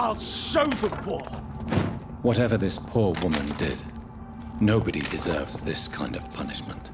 I'll show them war! Whatever this poor woman did, nobody deserves this kind of punishment.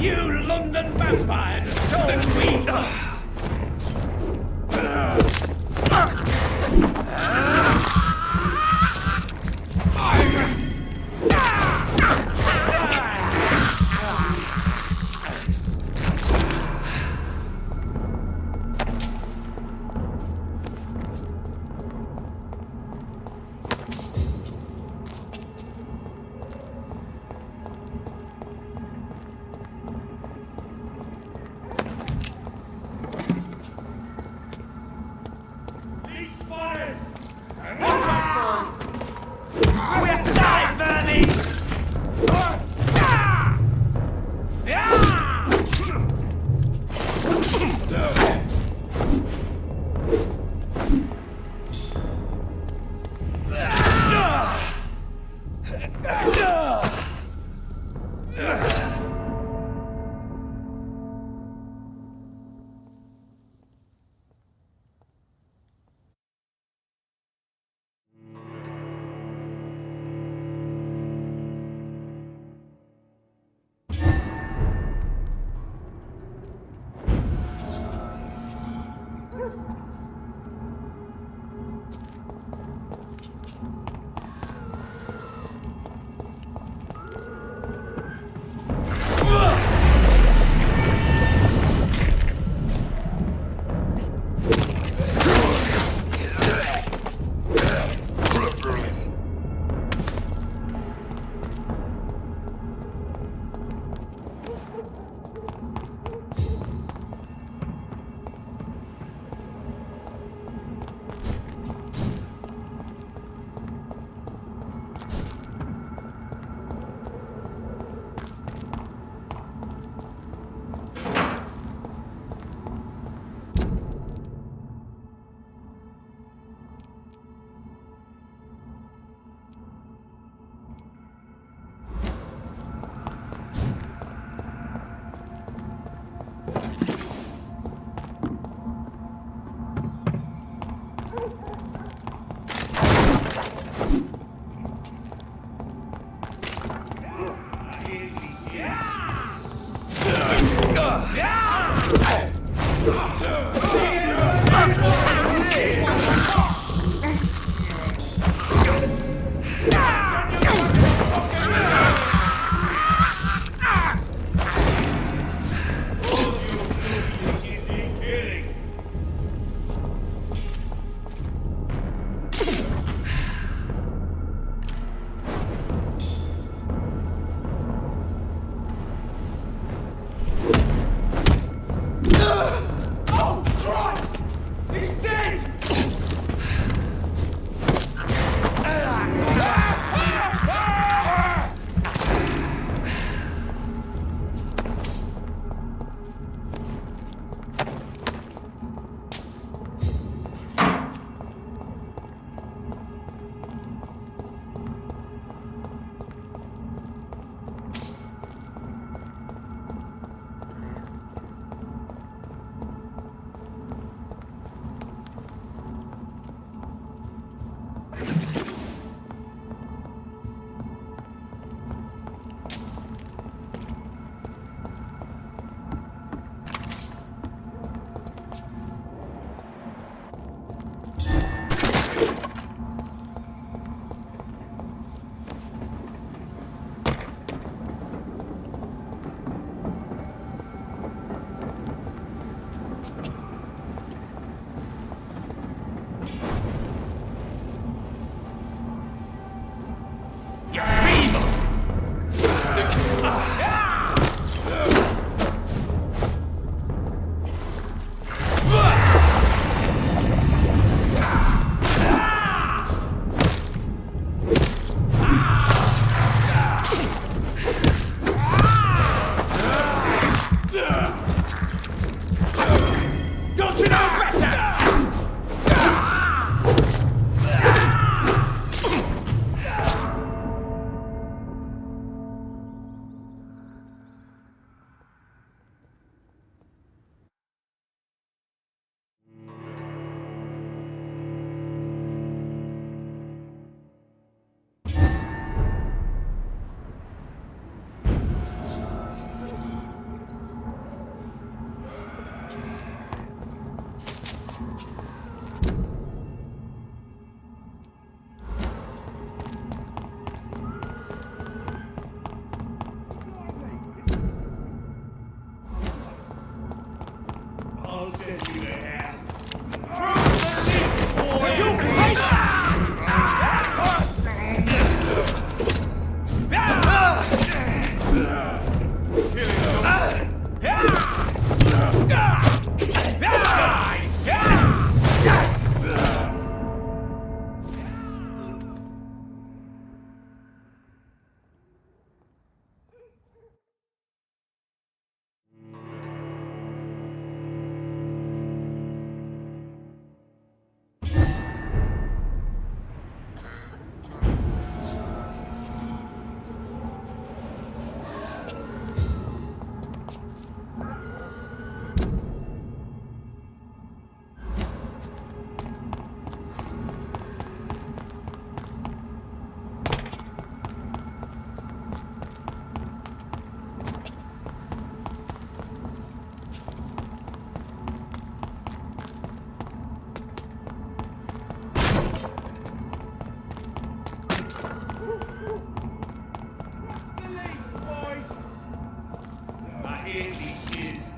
You London vampires are so weak!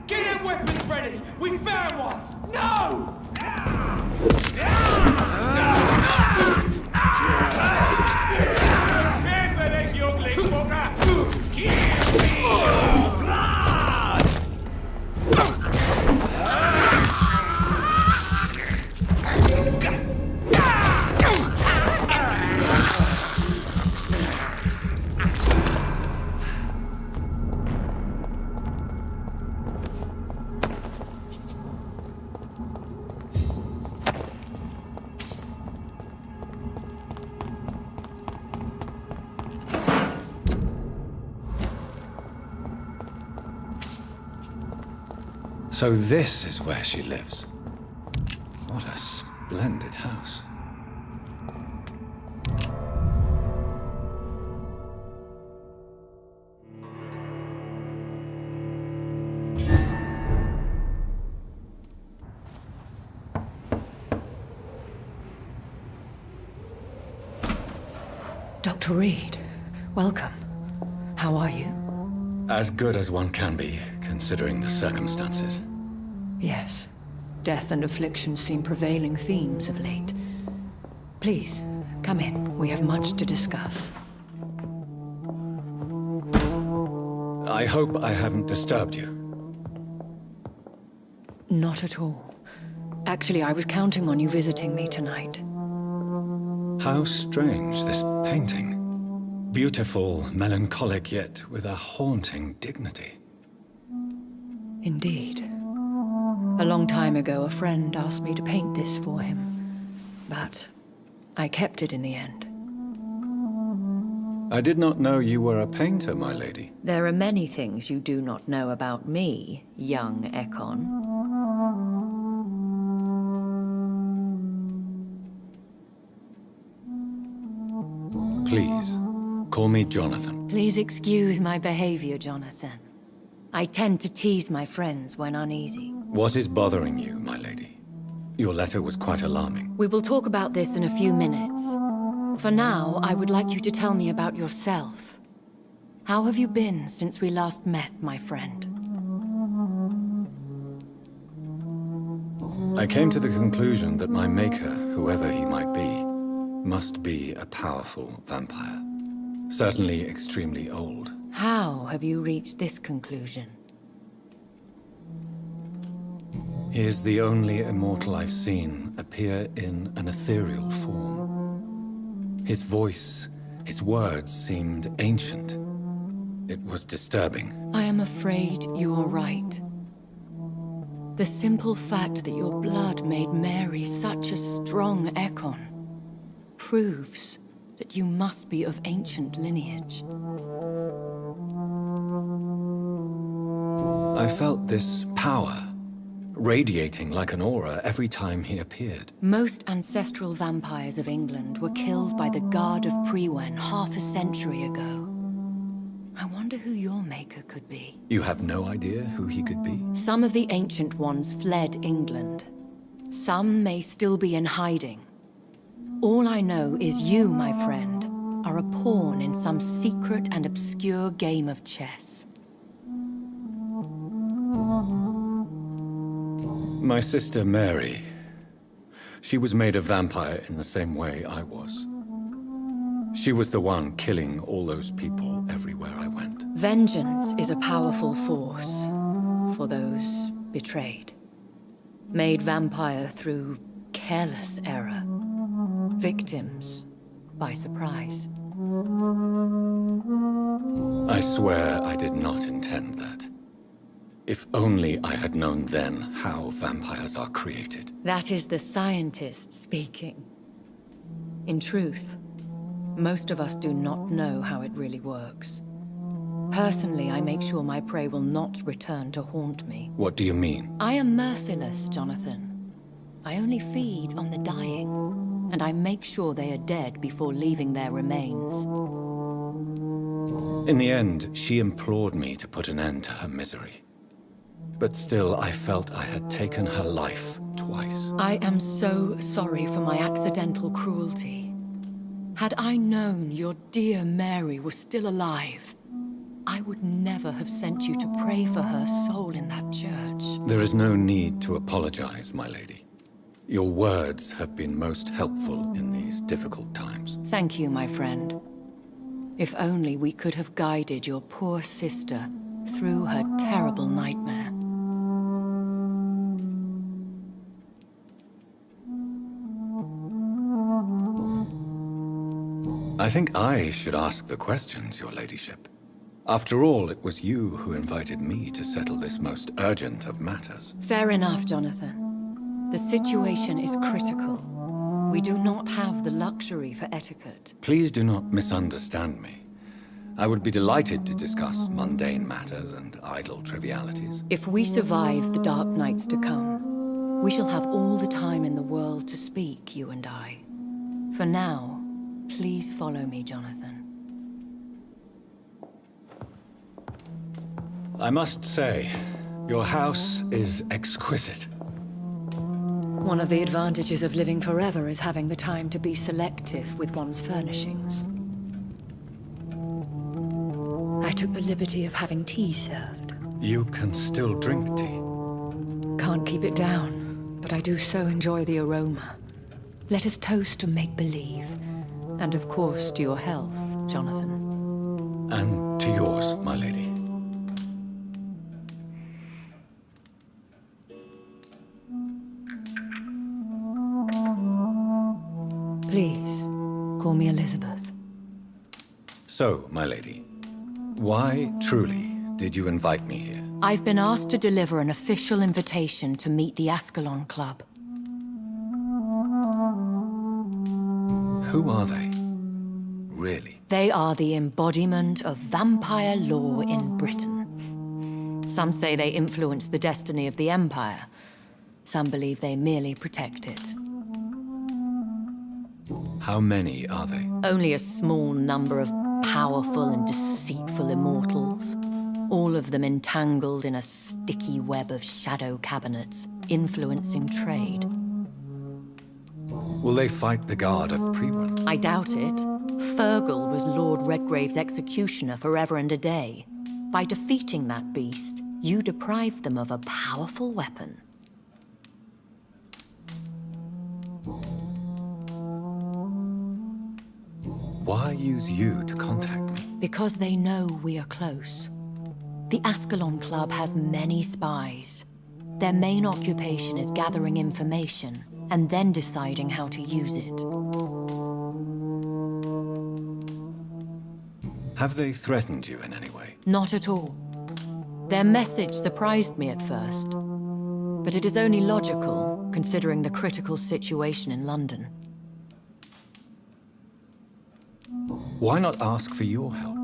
Get them weapons ready! We found one! No! Prepare for this, youngling fucker! Give me your blood! So this is where she lives. What a splendid house. Dr. Reed, welcome. How are you? As good as one can be, considering the circumstances. Yes. Death and affliction seem prevailing themes of late. Please, come in. We have much to discuss. I hope I haven't disturbed you. Not at all. Actually, I was counting on you visiting me tonight. How strange, this painting. Beautiful, melancholic, yet with a haunting dignity. Indeed. A long time ago, a friend asked me to paint this for him, but I kept it in the end. I did not know you were a painter, my lady. There are many things you do not know about me, young Ekon. Please, call me Jonathan. Please excuse my behavior, Jonathan. I tend to tease my friends when uneasy. What is bothering you, my lady? Your letter was quite alarming. We will talk about this in a few minutes. For now, I would like you to tell me about yourself. How have you been since we last met, my friend? I came to the conclusion that my maker, whoever he might be, must be a powerful vampire. Certainly extremely old. How have you reached this conclusion? He is the only immortal I've seen appear in an ethereal form. His voice, his words seemed ancient. It was disturbing. I am afraid you are right. The simple fact that your blood made Mary such a strong Ekon proves that you must be of ancient lineage. I felt this power, radiating like an aura every time he appeared. Most ancestral vampires of England were killed by the Guard of Priwen half a century ago. I wonder who your maker could be. You have no idea who he could be? Some of the ancient ones fled England. Some may still be in hiding. All I know is you, my friend, are a pawn in some secret and obscure game of chess. My sister Mary. She was made a vampire in the same way I was. She was the one killing all those people everywhere I went. Vengeance is a powerful force for those betrayed. Made vampire through careless error. Victims by surprise. I swear I did not intend that. If only I had known then how vampires are created. That is the scientist speaking. In truth, most of us do not know how it really works. Personally, I make sure my prey will not return to haunt me. What do you mean? I am merciless, Jonathan. I only feed on the dying, and I make sure they are dead before leaving their remains. In the end, she implored me to put an end to her misery. But still, I felt I had taken her life twice. I am so sorry for my accidental cruelty. Had I known your dear Mary was still alive, I would never have sent you to pray for her soul in that church. There is no need to apologize, my lady. Your words have been most helpful in these difficult times. Thank you, my friend. If only we could have guided your poor sister through her terrible nightmare. I think I should ask the questions, your ladyship. After all, it was you who invited me to settle this most urgent of matters. Fair enough, Jonathan. The situation is critical. We do not have the luxury for etiquette. Please do not misunderstand me. I would be delighted to discuss mundane matters and idle trivialities. If we survive the dark nights to come, we shall have all the time in the world to speak, you and I. For now, please follow me, Jonathan. I must say, your house is exquisite. One of the advantages of living forever is having the time to be selective with one's furnishings. I took the liberty of having tea served. You can still drink tea. Can't keep it down, but I do so enjoy the aroma. Let us toast to make-believe. And of course, to your health, Jonathan. And to yours, my lady. Please, call me Elizabeth. So, my lady, why, truly, did you invite me here? I've been asked to deliver an official invitation to meet the Ascalon Club. Who are they? Really? They are the embodiment of vampire law in Britain. Some say they influence the destiny of the Empire. Some believe they merely protect it. How many are they? Only a small number of powerful and deceitful immortals. All of them entangled in a sticky web of shadow cabinets, influencing trade. Will they fight the guard of Priwen? I doubt it. Fergal was Lord Redgrave's executioner forever and a day. By defeating that beast, you deprived them of a powerful weapon. Why use you to contact me? Because they know we are close. The Ascalon Club has many spies. Their main occupation is gathering information and then deciding how to use it. Have they threatened you in any way? Not at all. Their message surprised me at first, but it is only logical, considering the critical situation in London. Why not ask for your help?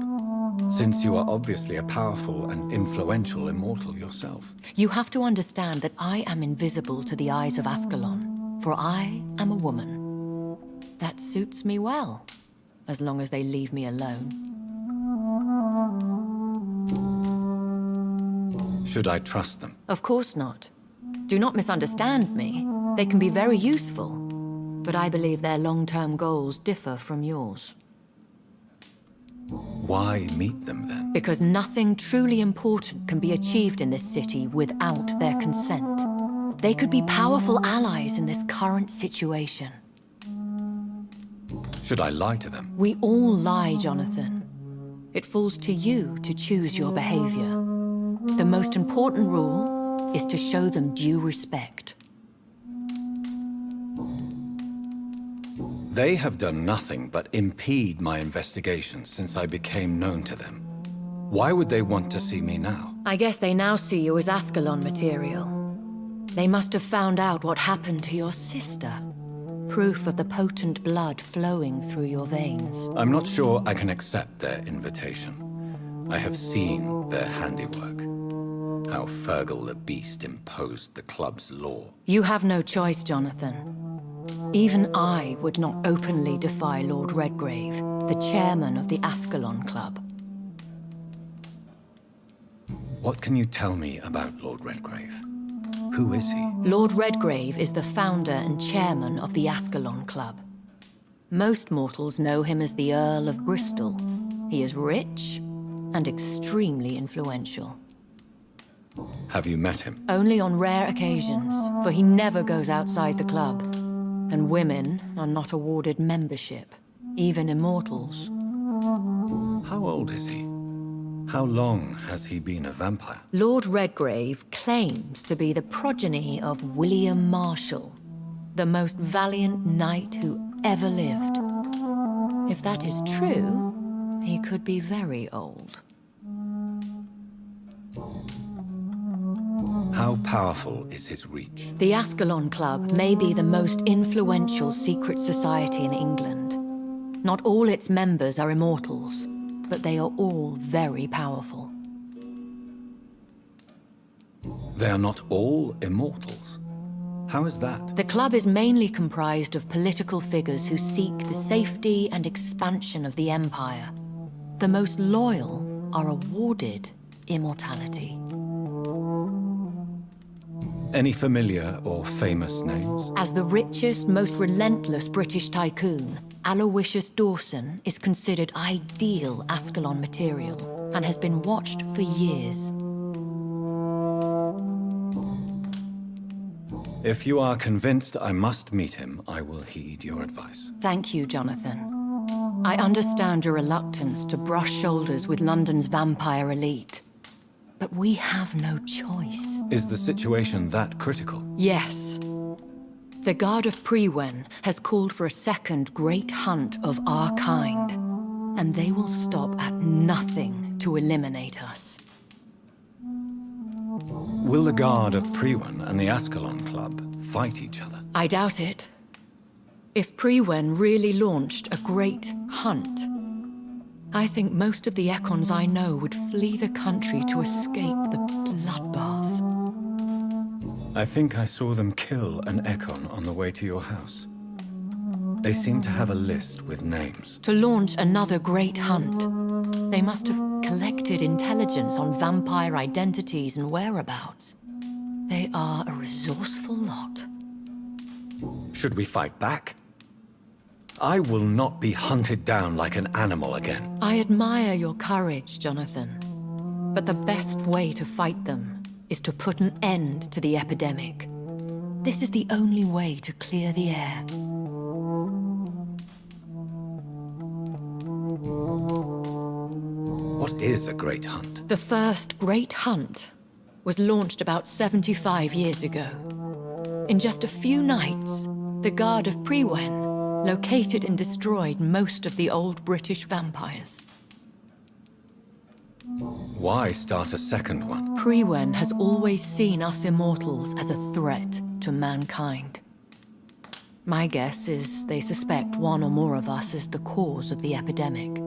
Since you are obviously a powerful and influential immortal yourself. You have to understand that I am invisible to the eyes of Ascalon, for I am a woman. That suits me well, as long as they leave me alone. Should I trust them? Of course not. Do not misunderstand me. They can be very useful, but I believe their long-term goals differ from yours. Why meet them then? Because nothing truly important can be achieved in this city without their consent. They could be powerful allies in this current situation. Should I lie to them? We all lie, Jonathan. It falls to you to choose your behavior. The most important rule is to show them due respect. They have done nothing but impede my investigation since I became known to them. Why would they want to see me now? I guess they now see you as Ascalon material. They must have found out what happened to your sister. Proof of the potent blood flowing through your veins. I'm not sure I can accept their invitation. I have seen their handiwork. How Fergal the Beast imposed the club's law. You have no choice, Jonathan. Even I would not openly defy Lord Redgrave, the chairman of the Ascalon Club. What can you tell me about Lord Redgrave? Who is he? Lord Redgrave is the founder and chairman of the Ascalon Club. Most mortals know him as the Earl of Bristol. He is rich and extremely influential. Have you met him? Only on rare occasions, for he never goes outside the club. And women are not awarded membership, even immortals. How old is he? How long has he been a vampire? Lord Redgrave claims to be the progeny of William Marshall, the most valiant knight who ever lived. If that is true, he could be very old. How powerful is his reach? The Ascalon Club may be the most influential secret society in England. Not all its members are immortals, but they are all very powerful. They are not all immortals. How is that? The club is mainly comprised of political figures who seek the safety and expansion of the Empire. The most loyal are awarded immortality. Any familiar or famous names? As the richest, most relentless British tycoon, Aloysius Dawson is considered ideal Ascalon material and has been watched for years. If you are convinced I must meet him, I will heed your advice. Thank you, Jonathan. I understand your reluctance to brush shoulders with London's vampire elite. But we have no choice. Is the situation that critical? Yes. The Guard of Prewen has called for a second great hunt of our kind, and they will stop at nothing to eliminate us. Will the Guard of Prewen and the Ascalon Club fight each other? I doubt it. If Prewen really launched a great hunt, I think most of the Ekons I know would flee the country to escape the bloodbath. I think I saw them kill an Ekon on the way to your house. They seem to have a list with names. To launch another great hunt, they must have collected intelligence on vampire identities and whereabouts. They are a resourceful lot. Should we fight back? I will not be hunted down like an animal again. I admire your courage, Jonathan. But the best way to fight them is to put an end to the epidemic. This is the only way to clear the air. What is a great hunt? The first great hunt was launched about 75 years ago. In just a few nights, the Guard of Prewen located and destroyed most of the old British vampires. Why start a second one? Prewen has always seen us immortals as a threat to mankind. My guess is they suspect one or more of us is the cause of the epidemic.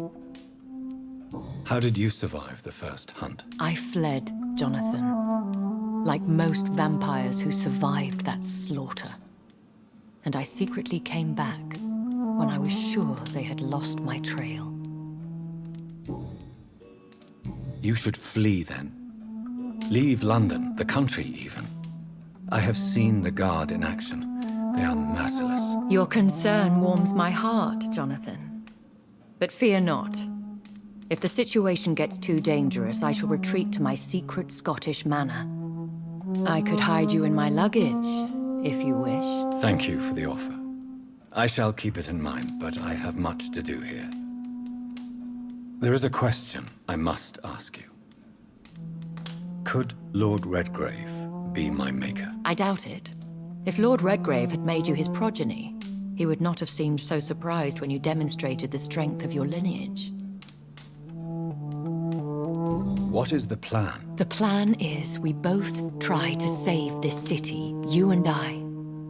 How did you survive the first hunt? I fled, Jonathan, like most vampires who survived that slaughter. And I secretly came back when I was sure they had lost my trail. You should flee then. Leave London, the country even. I have seen the Guard in action. They are merciless. Your concern warms my heart, Jonathan. But fear not. If the situation gets too dangerous, I shall retreat to my secret Scottish manor. I could hide you in my luggage, if you wish. Thank you for the offer. I shall keep it in mind, but I have much to do here. There is a question I must ask you. Could Lord Redgrave be my maker? I doubt it. If Lord Redgrave had made you his progeny, he would not have seemed so surprised when you demonstrated the strength of your lineage. What is the plan? The plan is we both try to save this city, you and I.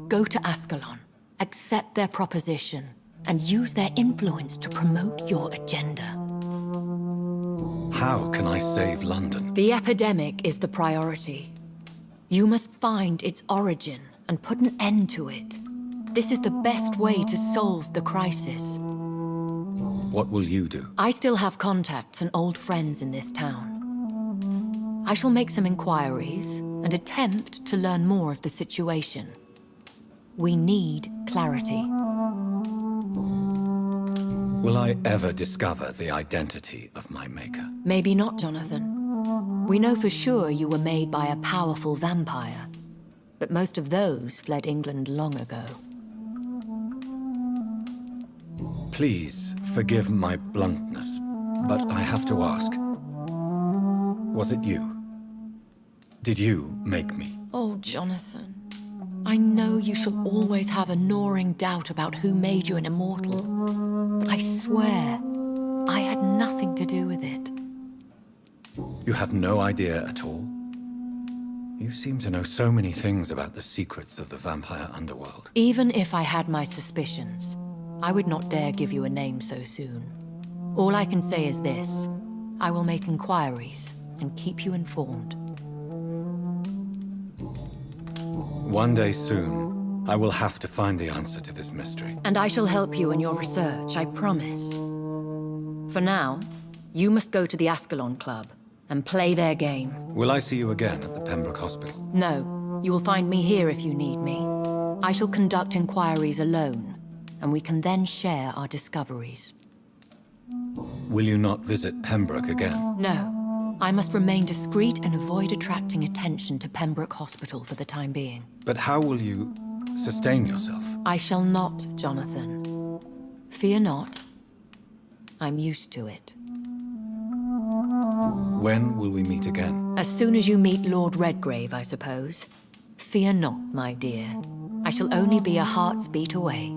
Go to Ascalon, accept their proposition, and use their influence to promote your agenda. How can I save London? The epidemic is the priority. You must find its origin and put an end to it. This is the best way to solve the crisis. What will you do? I still have contacts and old friends in this town. I shall make some inquiries and attempt to learn more of the situation. We need clarity. Will I ever discover the identity of my maker? Maybe not, Jonathan. We know for sure you were made by a powerful vampire, but most of those fled England long ago. Please forgive my bluntness, but I have to ask. Was it you? Did you make me? Oh, Jonathan. I know you shall always have a gnawing doubt about who made you an immortal, but I swear, I had nothing to do with it. You have no idea at all? You seem to know so many things about the secrets of the vampire underworld. Even if I had my suspicions, I would not dare give you a name so soon. All I can say is this: I will make inquiries and keep you informed. One day soon, I will have to find the answer to this mystery. And I shall help you in your research, I promise. For now, you must go to the Ascalon Club and play their game. Will I see you again at the Pembroke Hospital? No, you will find me here if you need me. I shall conduct inquiries alone, and we can then share our discoveries. Will you not visit Pembroke again? No, I must remain discreet and avoid attracting attention to Pembroke Hospital for the time being. But how will you sustain yourself? I shall not, Jonathan. Fear not. I'm used to it. When will we meet again? As soon as you meet Lord Redgrave, I suppose. Fear not, my dear. I shall only be a heart's beat away.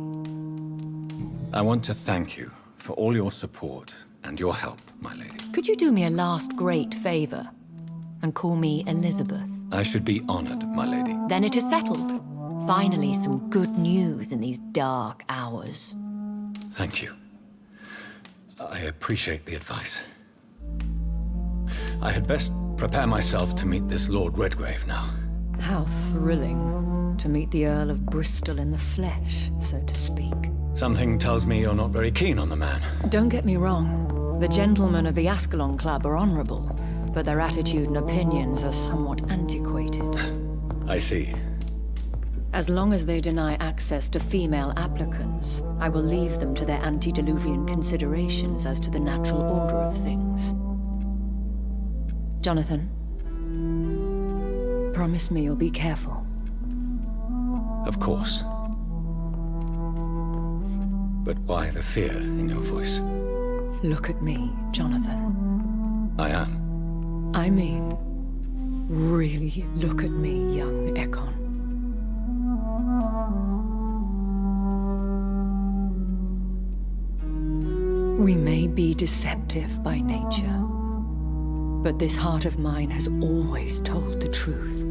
I want to thank you for all your support and your help, my lady. Could you do me a last great favor and call me Elizabeth? I should be honored, my lady. Then it is settled. Finally, some good news in these dark hours. Thank you. I appreciate the advice. I had best prepare myself to meet this Lord Redgrave now. How thrilling to meet the Earl of Bristol in the flesh, so to speak. Something tells me you're not very keen on the man. Don't get me wrong. The gentlemen of the Ascalon Club are honorable, but their attitude and opinions are somewhat antiquated. I see. As long as they deny access to female applicants, I will leave them to their antediluvian considerations as to the natural order of things. Jonathan, promise me you'll be careful. Of course. But why the fear in your voice? Look at me, Jonathan. I am. I mean, really look at me, young Ekon. We may be deceptive by nature, but this heart of mine has always told the truth.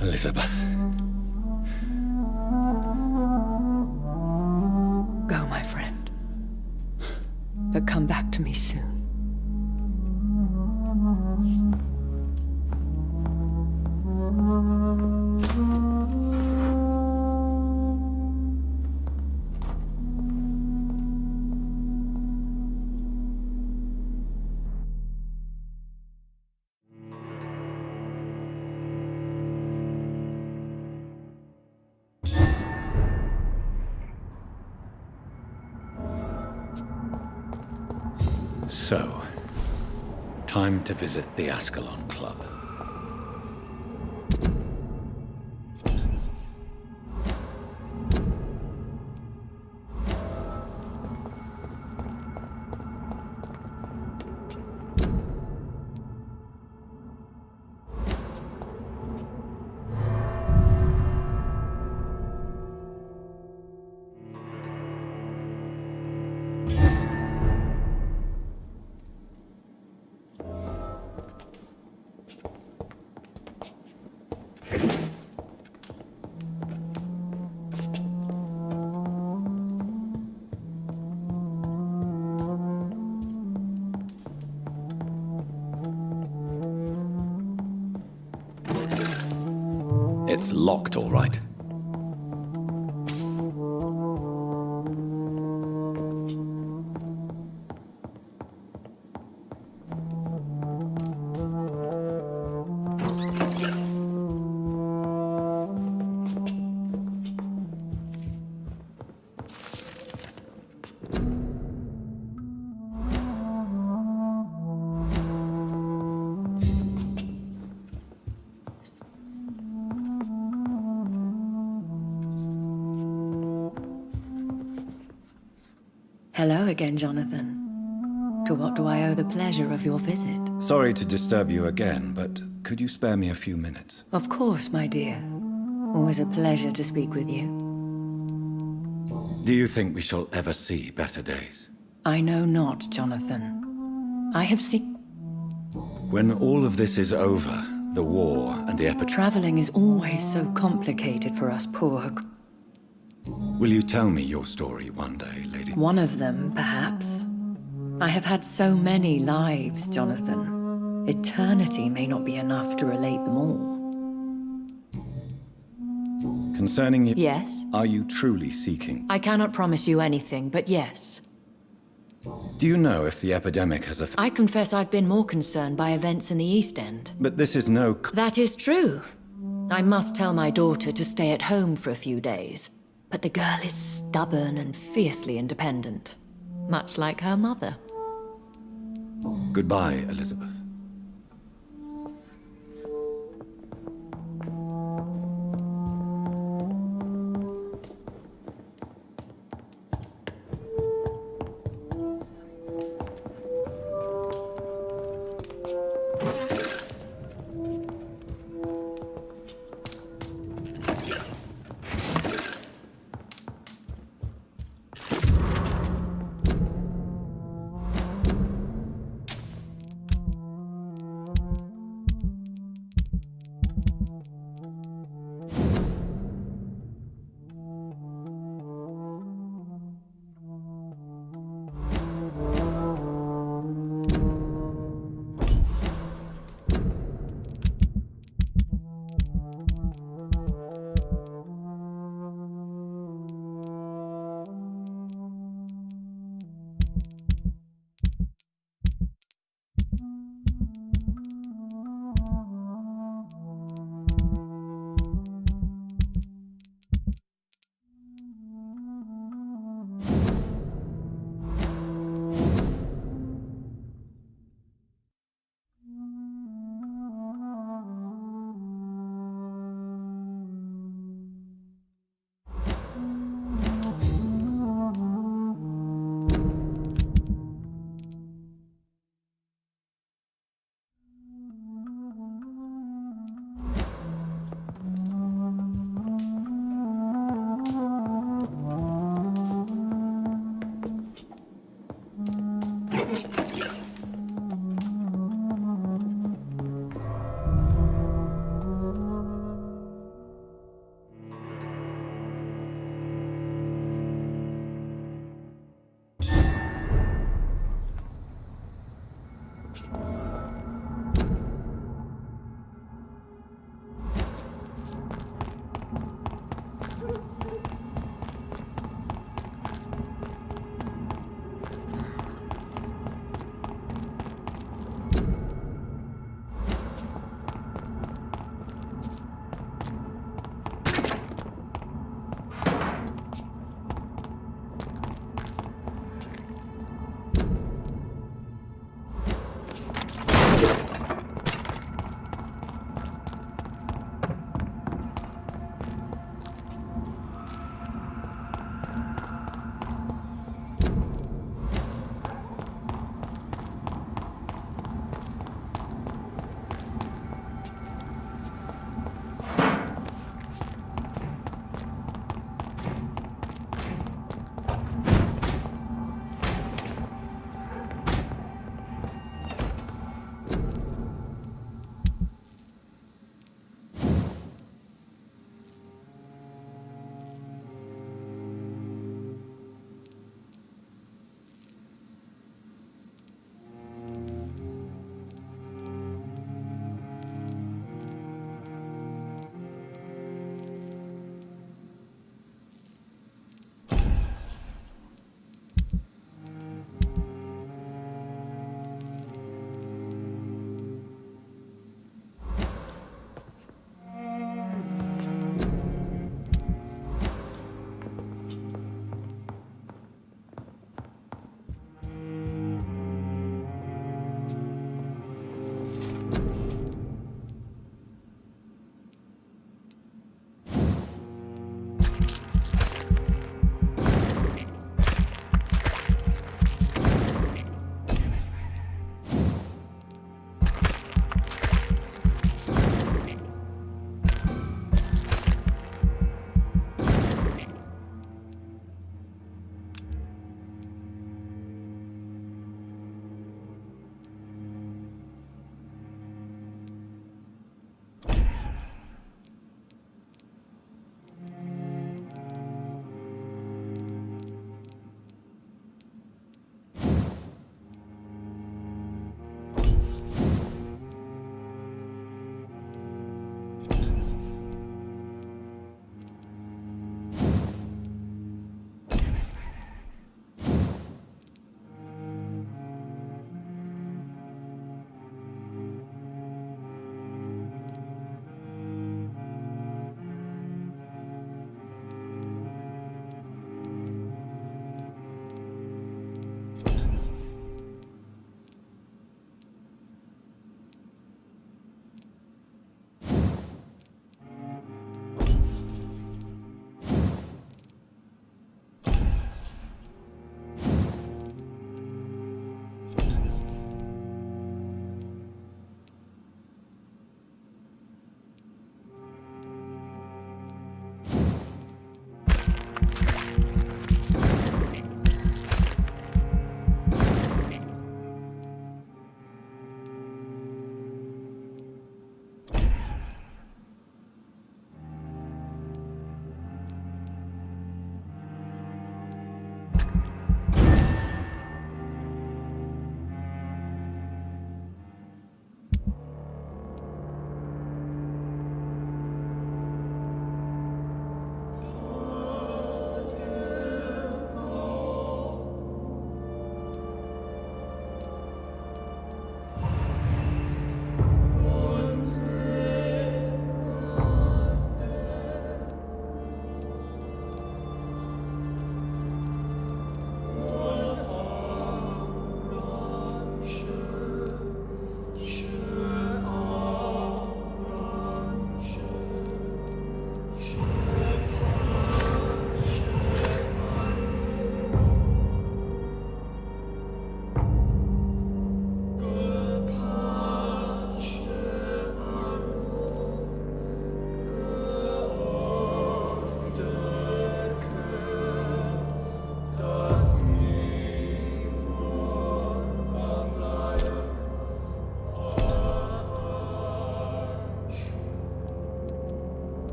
Elizabeth. Go, my friend. But come back to me soon. So, Time to visit the Ascalon Club. It's locked, all right. Hello again, Jonathan. To what do I owe the pleasure of your visit? Sorry to disturb you again, but could you spare me a few minutes? Of course, my dear. Always a pleasure to speak with you. Do you think we shall ever see better days? I know not, Jonathan. I have seen... When all of this is over, the war and the epidemic... Traveling is always so complicated for us poor... Will you tell me your story one day, lady? One of them, perhaps. I have had so many lives, Jonathan. Eternity may not be enough to relate them all. Concerning you... Yes? Are you truly seeking? I cannot promise you anything, but yes. Do you know if the epidemic has affected... I confess I've been more concerned by events in the East End. But this is no... That is true. I must tell my daughter to stay at home for a few days. But the girl is stubborn and fiercely independent. Much like her mother. Goodbye, Elizabeth.